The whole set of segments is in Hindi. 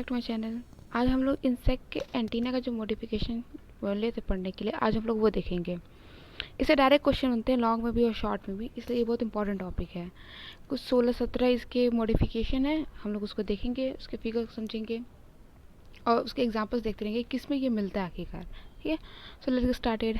Back to my channel. आज हम लोग इंसेक्ट के एंटीना का जो मॉडिफिकेशन बोले थे पढ़ने के लिए, आज हम लोग वो देखेंगे। इससे डायरेक्ट क्वेश्चन होते हैं, लॉन्ग में भी और शॉर्ट में भी, इसलिए ये बहुत इंपॉर्टेंट टॉपिक है। कुछ 16-17 इसके मॉडिफिकेशन है, हम लोग उसको देखेंगे, उसके फिगर समझेंगे और उसके एग्जाम्पल्स देखते रहेंगे किस में ये मिलता है आखिरकार। ठीक है, सो लेट्स गेट स्टार्टेड।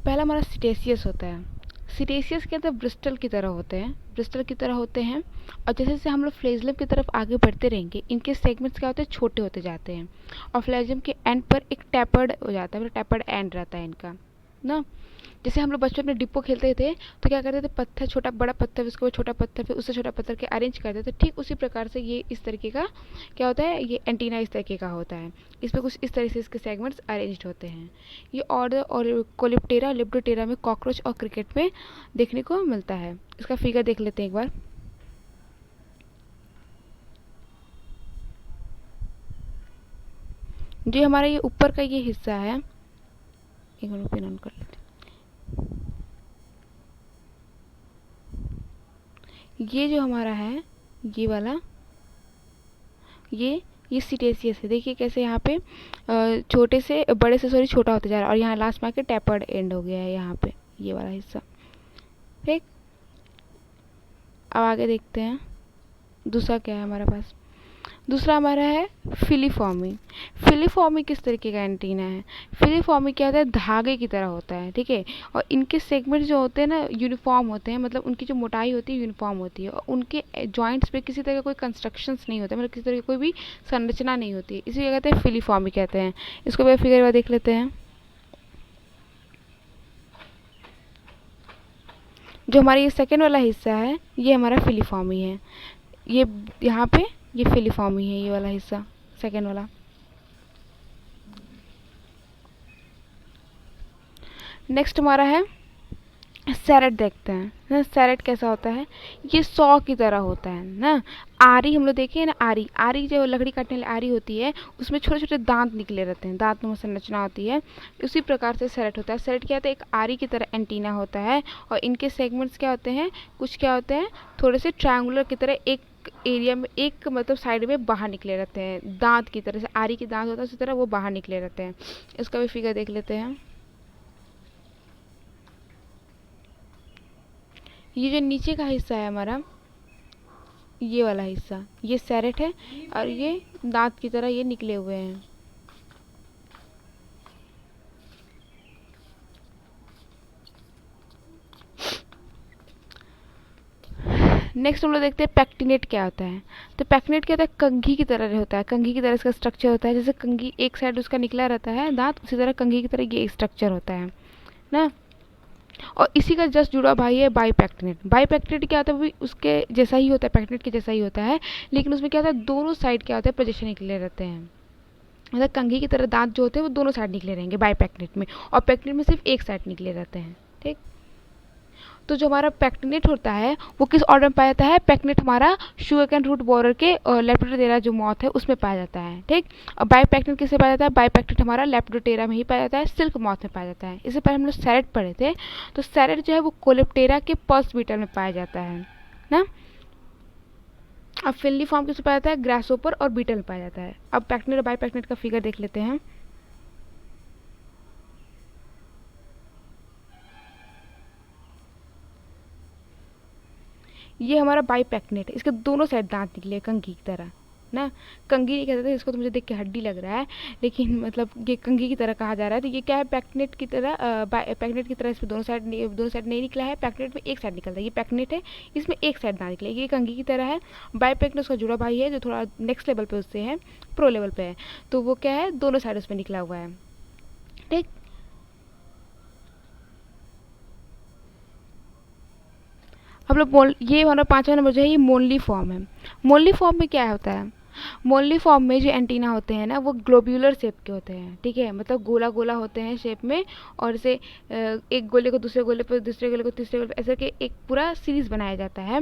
पहला हमारा सिटेशियस होता है। सिटेशियस के अंदर ब्रिस्टल की तरह होते हैं, और जैसे जैसे हम लोग फ्लेजलम की तरफ आगे बढ़ते रहेंगे, इनके सेगमेंट्स क्या होते हैं, छोटे होते जाते हैं और फ्लेजलम के एंड पर एक टैपर्ड हो जाता है, मतलब टैपर्ड एंड रहता है इनका ना। जैसे हम लोग बचपन में डिप्पो खेलते थे तो क्या करते थे, पत्थर, छोटा बड़ा पत्थर, उसके बाद छोटा पत्थर, फिर उससे छोटा पत्थर के अरेंज करते थे। ठीक उसी प्रकार से ये इस तरीके का क्या होता है, ये एंटीना इस तरीके का होता है। इसमें कुछ इस तरह से इसके सेगमेंट्स अरेंज्ड होते हैं। ये ऑर्डर और कोलिप्टेरा, लिप्डोटेरा में, कॉकरोच और क्रिकेट में देखने को मिलता है। इसका फिगर देख लेते हैं एक बार। जो हमारा ये ऊपर का ये हिस्सा है, एक मिनट पेन ऑन कर लेते हैं। ये जो हमारा है, ये वाला, ये सिटेशियस है। देखिए कैसे यहाँ पे छोटे से बड़े से सॉरी छोटा होता जा रहा है, और यहाँ लास्ट में आके टैपर्ड एंड हो गया है यहाँ पे, ये वाला हिस्सा। ठीक, अब आगे देखते हैं दूसरा क्या है हमारे पास। दूसरा हमारा है फिलीफॉर्मी। फिलीफॉर्मी किस तरीके का एंटीना है? फिलीफॉर्मी क्या होता है, धागे की तरह होता है। ठीक है, और इनके सेगमेंट जो होते हैं ना, यूनिफॉर्म होते हैं, मतलब उनकी जो मोटाई होती है यूनिफॉर्म होती है, और उनके जॉइंट्स पे किसी तरह का कोई कंस्ट्रक्शंस नहीं होता, मतलब किसी तरह की कोई भी संरचना नहीं होती है, इसी कहते हैं फिलीफॉर्मी कहते हैं। इसको भी फिगर देख लेते हैं। जो हमारा ये सेकेंड वाला हिस्सा है, ये हमारा फिलीफॉर्मी है। ये यहाँ पे ये फिलीफॉर्मी है, ये वाला हिस्सा सेकेंड वाला। नेक्स्ट हमारा है सैरेट। देखते हैं ना सैरेट कैसा होता है। ये सॉ की तरह होता है ना। आरी हम लोग देखे ना, आरी आरी जो लकड़ी काटने वाली आरी होती है, उसमें छोटे छोटे दांत निकले रहते हैं, दांत नुमा संरचना होती है। उसी प्रकार से सैरेट होता है। सैरेट क्या होता है, एक आरी की तरह एंटीना होता है, और इनके सेगमेंट्स क्या होते हैं, कुछ क्या होते हैं, थोड़े से ट्रायंगुलर की तरह एक एरिया में, एक मतलब साइड में बाहर निकले रहते हैं, दांत की तरह से। आरी की दांत होता है उसी तरह वो बाहर निकले रहते हैं। इसका भी फिगर देख लेते हैं। ये जो नीचे का हिस्सा है हमारा, ये वाला हिस्सा, ये सैरेट है, और ये दांत की तरह ये निकले हुए हैं। नेक्स्ट हम लोग देखते हैं पैक्टिनेट क्या होता है। तो पैक्टिनेट क्या होता है, कंघी की तरह होता है, कंघी की तरह इसका स्ट्रक्चर होता है। जैसे कंघी एक साइड उसका निकला रहता है दांत, उसी तरह कंघी की तरह ये स्ट्रक्चर होता है ना। और इसी का जस्ट जुड़ा भाई है बाईपैक्टिनेट। बाईपैक्टिनेट क्या होता है, भी उसके जैसा ही होता है, पैक्टिनेट के जैसा ही होता है, लेकिन उसमें क्या होता है, दोनों साइड क्या होता है, प्रोजेक्शन निकले रहते हैं। मतलब कंघी की तरह दांत जो होते हैं वो दोनों साइड निकले रहेंगे बाईपैक्टिनेट में, और पैक्टिनेट में सिर्फ एक साइड निकले रहते हैं। ठीक, तो जो हमारा पैक्टिनेट होता है वो किस ऑर्डर में पाया जाता है? पैक्टिनेट हमारा शुगर कैन रूट बोरर के लेपिडोप्टेरा जो मॉथ है उसमें पाया जाता है। ठीक, और बाईपैक्टिनेट किससे पाया जाता है? बाईपैक्टिनेट हमारा लेपिडोप्टेरा में ही पाया जाता है, सिल्क मॉथ में पाया जाता है। इससे पहले हम लोग सैरेट पढ़े थे, तो सैरेट जो है वो कोलेप्टेरा के पल्स बीटल में पाया जाता है ना। अब फिलीफॉर्म किसमें पाया जाता है? ग्रासहोपर और बीटल में पाया जाता है। अब पैक्टिनेट और बाईपैक्टिनेट का फिगर देख लेते हैं। ये हमारा बाईपैक्टिनेट है, इसके दोनों साइड दांत निकले कंघी की तरह ना। कंघी नहीं कहते थे इसको, तो मुझे देख के हड्डी लग रहा है, लेकिन मतलब ये कंघी की तरह कहा जा रहा है। तो ये क्या है, पैक्टिनेट की तरह, पैक्टिनेट की तरह इसमें दोनों साइड नहीं निकला है। पैक्टिनेट में एक साइड निकलता है, ये पैक्टिनेट है, इसमें एक साइड दांत निकले, ये कंघी की तरह है। बाईपैक्टिनेट उसका जुड़ा भाई है, जो थोड़ा नेक्स्ट लेवल पे उससे है, प्रो लेवल पे है, तो वो क्या है, दोनों साइड उसमें निकला हुआ है। ठीक, हम लोग ये हमारा 5वां नंबर जो है, ये मोनली फॉर्म है। मोनली फॉर्म में क्या होता है, मोनली फॉर्म में जो एंटीना होते हैं ना, वो ग्लोब्यूलर शेप के होते हैं। ठीक है, मतलब गोला गोला होते हैं शेप में, और इसे एक गोले को दूसरे गोले पर, दूसरे गोले को तीसरे गोले पर, ऐसे के एक पूरा सीरीज बनाया जाता है।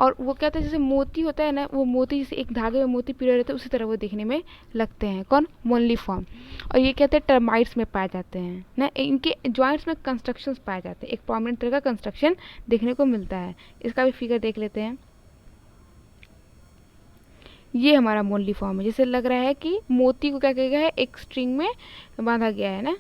और वो क्या होता है, जैसे मोती होता है ना, वो मोती जैसे एक धागे में मोती पिरोए रहते हैं, उसी तरह वो देखने में लगते हैं। कौन? मोनली फॉर्म। और ये कहते हैं टर्माइट्स में पाए जाते हैं ना। इनके जॉइंट्स में कंस्ट्रक्शंस पाए जाते हैं, एक प्रोमिनेंट तरह का कंस्ट्रक्शन देखने को मिलता है। इसका भी फिगर देख लेते हैं। ये हमारा मोनली फॉर्म है। जैसे लग रहा है कि मोती को क्या किया गया है, एक स्ट्रिंग में बांधा गया है ना,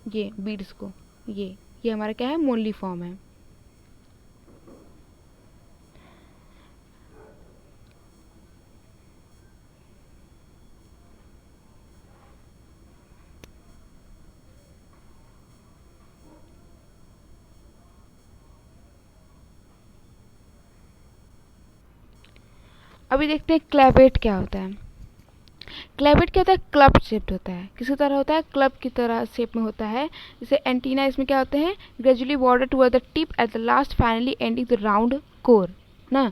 ये बीड्स को, ये हमारा क्या है, मोनली फॉर्म है। अभी देखते हैं क्लैवेट क्या होता है। क्लैवेट क्या होता है, क्लब शेप्ड होता है। किसी तरह होता है, क्लब की तरह शेप में होता है। जैसे एंटीना, इसमें क्या होते हैं, gradually border toward the tip at the last finally ending the round core ना।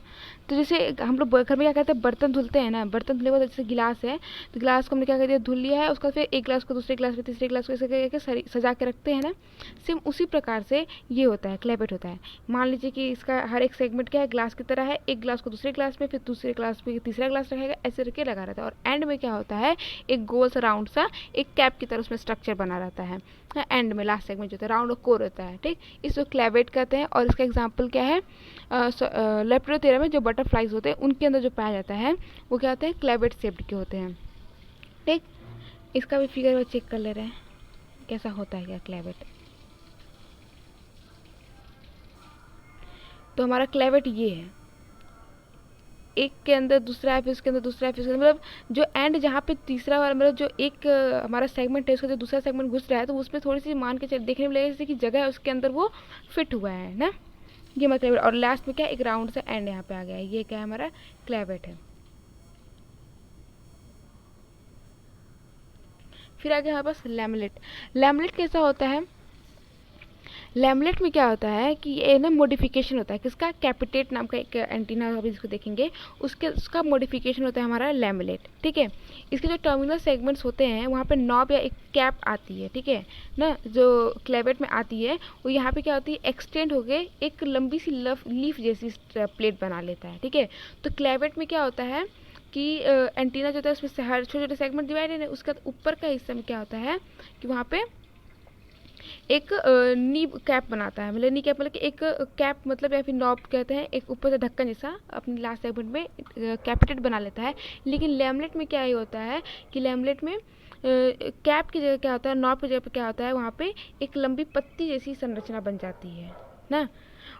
तो जैसे हम लोग घर में क्या करते हैं, बर्तन धुलते हैं ना, बर्तन धुलने के बाद जैसे गिलास है, तो गिलास को हमने क्या कर दिया, धुल लिया है, उसका फिर एक गिलास को दूसरे गिलास में, तीसरे गिलास को ऐसे करके सजा के रखते हैं ना। सेम उसी प्रकार से ये होता है, क्लैवेट होता है। मान लीजिए कि इसका हर एक सेगमेंट क्या है, ग्लास की तरह है, एक ग्लास को दूसरे ग्लास में, फिर दूसरे ग्लास में तीसरा ग्लास रखेगा, ऐसे करके लगा रहता है। और एंड में क्या होता है, एक गोल सा राउंड सा एक कैप की तरह उसमें स्ट्रक्चर बना रहता है। एंड में लास्ट सेगमेंट जो होता है राउंड और कोर होता है, ठीक। इसको क्लैवेट कहते हैं। और इसका एग्जाम्पल क्या है, लेप्टोथेरा में जो बटरफ्लाइज होते हैं उनके अंदर जो पाया जाता है वो क्या होते हैं, क्लैवेट शेप्ड के होते हैं, ठीक। इसका भी फिगर चेक कर ले रहे हैं कैसा होता है क्या क्लैवेट। तो हमारा क्लैवेट ये है, एक के अंदर दूसरा है, फिर उसके अंदर दूसरा है, फिर उसके अंदर, मतलब जो एंड जहाँ पे तीसरा वाला, मतलब जो एक हमारा सेगमेंट है उसका जो दूसरा सेगमेंट घुस रहा है, तो उसमें थोड़ी सी मान के देखने में लगेगा जैसे कि जगह है उसके अंदर वो फिट हुआ है ना, ये हमारा क्लैवेट। और लास्ट में क्या, एक राउंड सा एंड यहाँ पे आ गया है, ये क्या है, हमारा क्लैवेट है। फिर आगे हमारे पास लैमलेट। लैमलेट कैसा होता है, लैमलेट में क्या होता है कि ये ना मॉडिफिकेशन होता है किसका, कैपिटेट नाम का एक एंटीना अभी जिसको देखेंगे, उसका मॉडिफिकेशन होता है हमारा लैमलेट, ठीक है। इसके जो टर्मिनल सेगमेंट्स होते हैं वहाँ पे नॉब या एक कैप आती है, ठीक है ना, जो क्लैवेट में आती है, वो यहाँ पे क्या होती है, एक्सटेंड हो गए एक लंबी सी लीफ जैसी प्लेट बना लेता है, ठीक है। तो क्लैवेट में क्या होता है कि एंटीना जो होता है उसमें से हर छोटे छोटे सेगमेंट डिवाइडेड है, उसका ऊपर का हिस्सा में क्या होता है कि वहाँ पे एक नी कैप बनाता है, मतलब नी कैप मतलब कि एक कैप, मतलब या फिर नॉब कहते हैं, एक ऊपर से ढक्कन जैसा अपने लास्ट सेगमेंट में कैपिटेट बना लेता है। लेकिन लैमलेट में क्या ही होता है कि लैमलेट में कैप की जगह क्या होता है, नॉब की जगह पे क्या होता है, वहाँ पे एक लंबी पत्ती जैसी संरचना बन जाती है ना।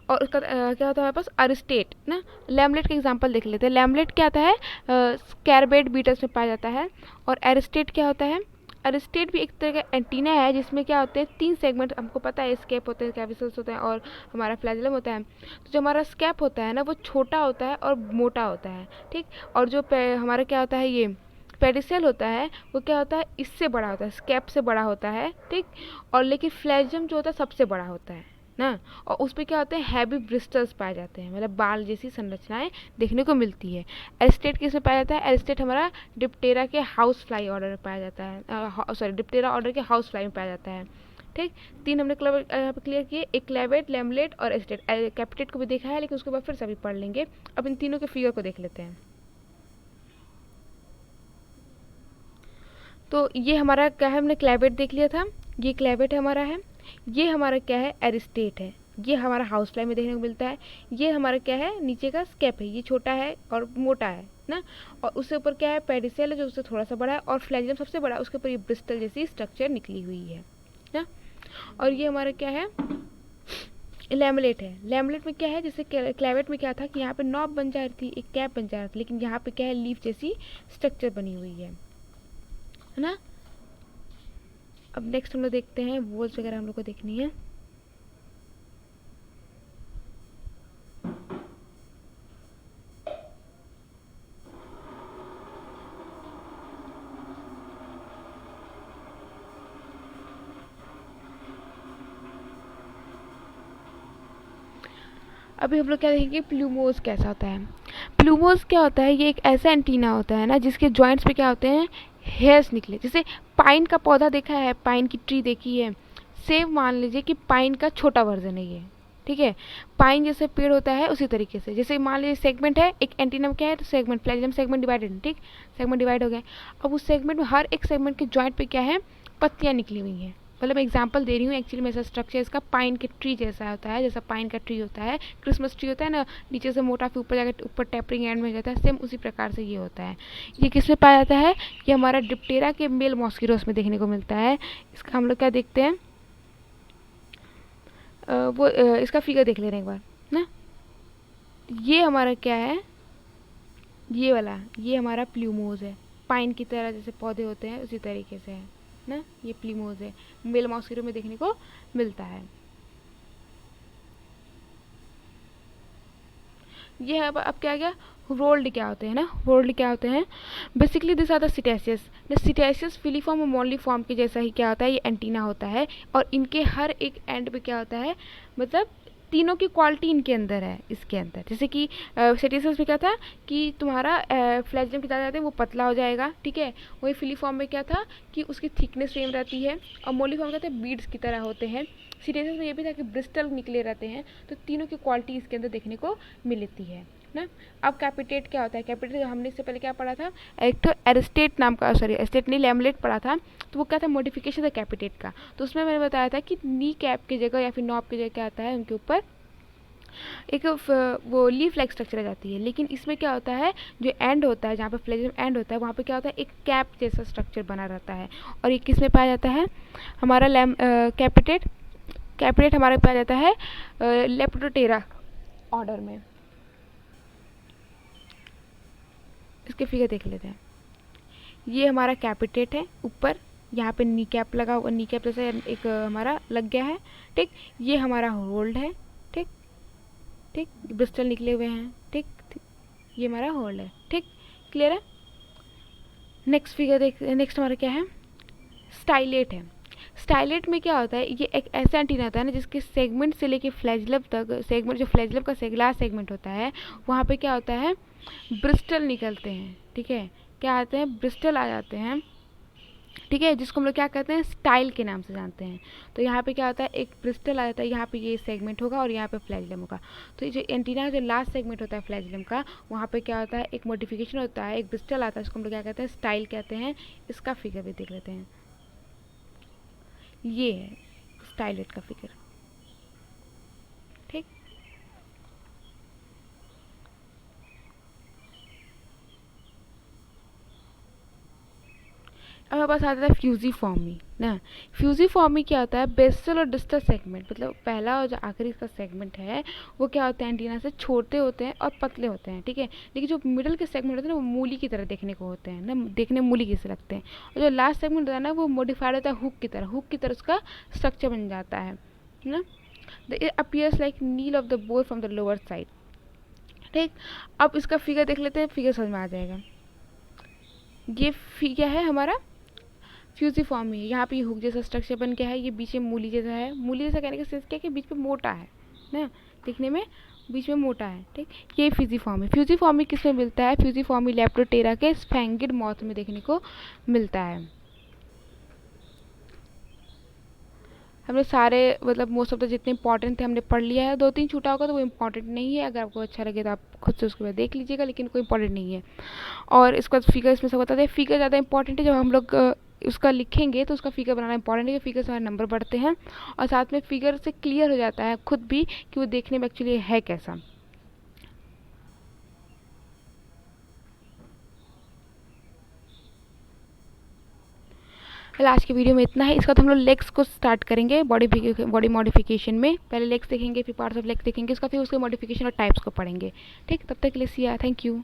और उसका क्या होता है हमारे पास, अरिस्टेट ना। लैमलेट का एग्जांपल देख लेते हैं। लैमलेट क्या आता है, स्कैरबेट बीटल्स में पाया जाता है। और एरिस्टेट क्या होता है, अरिस्टेट भी एक तरह का एंटीना है जिसमें क्या होते हैं, तीन सेगमेंट हमको पता है, स्केप होते हैं, कैविसल्स होते हैं और हमारा फ्लैजिलम होता है। तो जो हमारा स्केप होता है ना वो छोटा होता है और मोटा होता है, ठीक। और जो हमारा क्या होता है, ये पेडिसेल होता है वो क्या होता है, इससे बड़ा होता है, स्केप से बड़ा होता है, ठीक। और लेकिन फ्लैजिलम जो होता है सबसे बड़ा होता है ना। और उस पर क्या होते हैं, हैवी ब्रिस्टल्स पाए जाते हैं, मतलब बाल जैसी संरचनाएं देखने को मिलती है। एरिस्टेट किसमें पाया जाता है, एरिस्टेट हमारा डिप्टेरा के हाउस फ्लाई ऑर्डर में पाया जाता है, सॉरी डिप्टेरा ऑर्डर के हाउस फ्लाई में पाया जाता है, ठीक। तीन हमने यहाँ पे क्लियर किए, एक क्लैवेट, लैमलेट और एरिस्टेट। कैपिटेट को भी देखा है लेकिन उसके बाद फिर सभी पढ़ लेंगे। अब इन तीनों के फिगर को देख लेते हैं। तो ये हमारा क्या है, हमने क्लैवेट देख लिया था, ये क्लैवेट हमारा है। ये हमारा क्या है, एरिस्टेट है, ये हमारा हाउस फ्लाई में देखने को मिलता है। ये हमारा क्या है, नीचे का स्केप है, ये छोटा है और मोटा है ना। और उससे ऊपर क्या है, पेडिसेल है जो उससे थोड़ा सा बड़ा है। और फ्लैजिलम सबसे बड़ा है, उसके ऊपर ये ब्रिस्टल जैसी स्ट्रक्चर निकली हुई है ना। और ये हमारा क्या है, लैमलेट है। लैमलेट में क्या है, जैसे क्लैवेट में क्या था कि यहाँ पे नॉब बन जा रही थी, एक कैप बन जा रहा था, लेकिन यहाँ पे क्या है, लीफ जैसी स्ट्रक्चर बनी हुई है ना। अब नेक्स्ट हम लोग देखते हैं, वोल्स वगैरह हम लोग को देखनी है। अभी हम लोग क्या देखेंगे, प्लूमोस कैसा होता है। प्लूमोस क्या होता है, ये एक ऐसा एंटीना होता है ना जिसके जॉइंट्स पे क्या होते हैं, हेयर्स निकले। जैसे पाइन का पौधा देखा है, पाइन की ट्री देखी है, सेम मान लीजिए कि पाइन का छोटा वर्जन है ये, ठीक है। पाइन जैसे पेड़ होता है उसी तरीके से, जैसे मान लीजिए सेगमेंट है, एक एंटीना में क्या है, तो सेगमेंट, फ्लैजिलम सेगमेंट डिवाइडेड, ठीक। सेगमेंट डिवाइड हो गए। अब उस सेगमेंट में हर एक सेगमेंट के जॉइंट पे क्या है, पत्तियाँ निकली हुई हैं मतलब मैं एग्जांपल दे रही हूँ, एक्चुअली में ऐसा स्ट्रक्चर इसका पाइन के ट्री जैसा होता है, जैसा पाइन का ट्री होता है, क्रिसमस ट्री होता है ना, नीचे से मोटा फिर ऊपर जाकर ऊपर टेपरिंग एंड में जाता है, सेम उसी प्रकार से ये होता है। ये किस में पाया जाता है? ये हमारा डिप्टेरा के मेल मॉस्किटोस में देखने को मिलता है। इसका हम लोग क्या देखते हैं, इसका फिगर देख ले रहे हैं एक बार ना। ये हमारा क्या है, ये वाला, ये हमारा प्लूमोज है, पाइन की तरह जैसे पौधे होते हैं उसी तरीके से है ना, ये प्लूमोज है, मेल मॉस्किटो में देखने को मिलता है। ये है अब क्या गया, रोल्ड क्या होते हैं ना, रोल्ड क्या होते हैं, basically this are the setaceous. The setaceous filiform और मोनली फॉर्म के जैसा ही क्या होता है, ये एंटीना होता है, और इनके हर एक एंड पे क्या होता है, मतलब तीनों की क्वालिटी इनके अंदर है, इसके अंदर। जैसे कि सिटेसियस में क्या था कि तुम्हारा फ्लैजिलम कितना जाता है वो पतला हो जाएगा, ठीक है। वही फिलीफॉर्म में क्या था कि उसकी थिकनेस सेम रहती है, और मोलीफॉर्म क्या था, बीड्स की तरह होते हैं। सिटेसियस में ये भी था कि ब्रिस्टल निकले रहते हैं। तो तीनों की क्वालिटी इसके अंदर देखने को मिलती है ना। अब कैपिटेट क्या होता है, कैपिटेट हमने इससे पहले क्या पढ़ा था, एक तो एरिस्टेट नाम का, सॉरी एरिस्टेट नहीं, लैमलेट पढ़ा था, तो वो क्या था, मॉडिफिकेशन था कैपिटेट का। तो उसमें मैंने बताया था कि नी कैप की जगह या फिर नॉब की जगह क्या आता है, उनके ऊपर एक वो लीफ लाइक स्ट्रक्चर आ जाती है। लेकिन इसमें क्या होता है, जो एंड होता है, जहाँ पे फ्लेजियम एंड होता है, वहाँ पे क्या होता है, एक कैप जैसा स्ट्रक्चर बना रहता है। और ये किस में पाया जाता है, हमारा कैपिटेट, कैपिटेट हमारे पाया जाता है लेपिडोप्टेरा ऑर्डर में। इसके फिगर देख लेते हैं। ये हमारा कैपिटेट है, ऊपर यहाँ पे नी कैप लगा हुआ, नी कैप जैसा एक हमारा लग गया है, ठीक। ये हमारा होल्ड है, ठीक ठीक, ब्रिस्टल निकले हुए हैं, ठीक, ये हमारा होल्ड है, ठीक, क्लियर है। नेक्स्ट फिगर देख, नेक्स्ट हमारा क्या है, स्टाइलेट है। स्टाइलेट में क्या होता है, ये एक ऐसा एंटीना होता है ना जिसके सेगमेंट से लेके फ्लैजिलम तक, सेगमेंट जो फ्लैजिलम का लास्ट सेगमेंट होता है, वहाँ पे क्या होता है, ब्रिस्टल निकलते हैं, ठीक है। क्या आते हैं, ब्रिस्टल आ जाते हैं, ठीक है, जिसको हम लोग क्या कहते हैं, स्टाइल के नाम से जानते हैं। तो यहाँ पे क्या होता है, एक ब्रिस्टल आ जाता है, यहाँ पे ये सेगमेंट होगा और यहाँ पे फ्लैजिलम होगा। तो ये जो एंटीना जो लास्ट सेगमेंट होता है फ्लैजिलम का, वहाँ पे क्या होता है, एक मॉडिफिकेशन होता है, एक ब्रिस्टल आता है, जिसको हम लोग क्या कहते हैं, स्टाइल कहते हैं। इसका फिगर भी देख लेते हैं, ये है स्टाइलेट का फिगर, ठीक। अब हमारे पास आता है फ्यूजिफॉर्मी ना। फ्यूजिफॉर्मी क्या होता है, बेसल और डिस्टल सेगमेंट, मतलब पहला और जो आखिरी इसका सेगमेंट है वो क्या होते हैं, एंटीना से छोटे होते हैं और पतले होते हैं, ठीक है। लेकिन जो मिडल के सेगमेंट होते हैं ना, वो मूली की तरह देखने को होते हैं ना, देखने में मूली जैसे लगते हैं। और जो लास्ट सेगमेंट होता है ना, वो मॉडिफाइड होता है हुक की तरह, हुक की तरह उसका स्ट्रक्चर बन जाता है ना। It appears like kneel of the bore from the lower side, ठीक। अब इसका फिगर देख लेते हैं, फिगर समझ में आ जाएगा। ये फिगर है हमारा फ्यूजिफॉर्मी, यहाँ पे हुक जैसा स्ट्रक्चर बन गया है, ये बीच में मूली जैसा है। मूली जैसा कहने का सेंस क्या है कि बीच में मोटा है ना, दिखने में बीच में मोटा है, ठीक। ये फ्यूजिफॉर्मी, फ्यूजिफॉर्मी किस में मिलता है, फ्यूजिफॉर्मी लेप्टोटेरा के स्फैंगिड मॉथ में देखने को मिलता है। हमने सारे मतलब मोस्ट ऑफ द जितने इंपॉर्टेंट थे हमने पढ़ लिया है। दो तीन छूटा होगा तो वो इंपॉर्टेंट नहीं है, अगर आपको अच्छा लगे तो आप खुद से उसके बाद देख लीजिएगा, लेकिन कोई इंपॉर्टेंट नहीं है। और इसका फिगर इसमें सब बताते हैं, फिगर ज़्यादा इंपॉर्टेंट है। जब हम लोग उसका लिखेंगे तो उसका फिगर बनाना इंपॉर्टेंट है, फिगर से हमारे नंबर बढ़ते हैं, और साथ में फिगर से क्लियर हो जाता है खुद भी कि वो देखने में एक्चुअली है कैसा। आज के वीडियो में इतना है। इसका तो हम लोग लेग्स को स्टार्ट करेंगे बॉडी मॉडिफिकेशन में। पहले लेग्स देखेंगे, फिर पार्ट्स ऑफ लेग्स देखेंगे, उसका फिर उसके मॉडिफिकेशन और टाइप्स को पढ़ेंगे, ठीक। तब तक के लिए सिया, थैंक यू।